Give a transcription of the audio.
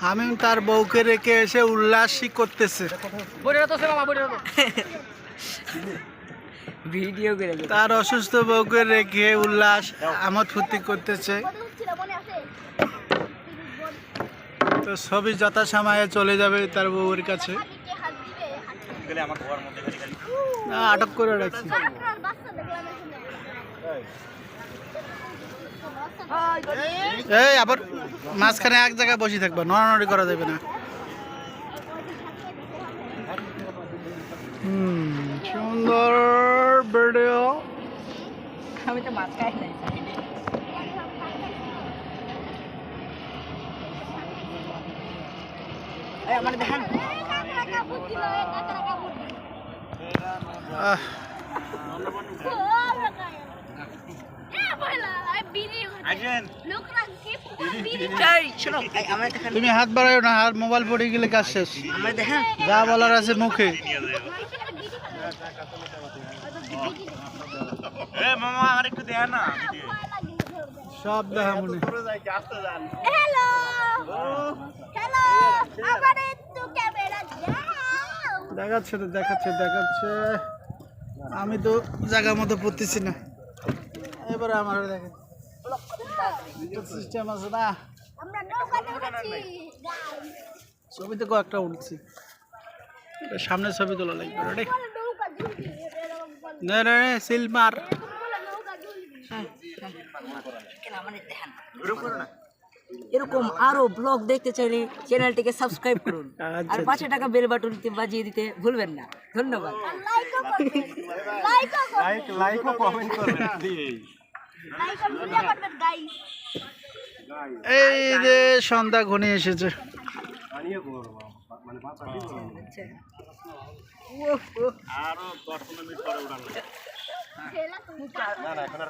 আমি তার বউকে রেখে এসে উল্লাসই করতেছে, ভিডিও করে তার অসুস্থ বউকে রেখে উল্লাস আমোদ ফুর্তি করতেছে। তো ছবি যথাসময়ে চলে যাবে তার বউয়ের কাছে। আটক করে রাখছি। এই আবার মাঝখানে এক জায়গায় বসে থাকবা, নড়ানড়ি করা যাবে না। সুন্দর ভিডিও। আমি তো মাছ খাই নাই। আমার দেখেন তুমি হাত বাড়াইও না, হাত মোবাইল পড়ে গেলে কাজ শেষ। যা বলার আছে মুখে। সব দেখা মনে দেখাচ্ছে তো, দেখাচ্ছে দেখাচ্ছে। আমি তো জায়গা মতো পড়তেছি না। এবারে আমার দেখেন সিস্টেম আছে না, ছবি তো কয়েকটা উঠছি। সামনে ছবি তোলা লাগবে। সিলমার এরকম আরো ব্লগ দেখতে চাইলে চ্যানেলটিকে সাবস্ক্রাইব করুন আর 5 টাকা বেল বাটনটি বাজিয়ে দিতে ভুলবেন না। ধন্যবাদ। লাইক ও কমেন্ট করবেন। এই যে সন্ধ্যা ঘনিয়ে এসেছে। আরো 10-15 মিনিট পরে উড়ান। না না এখন আর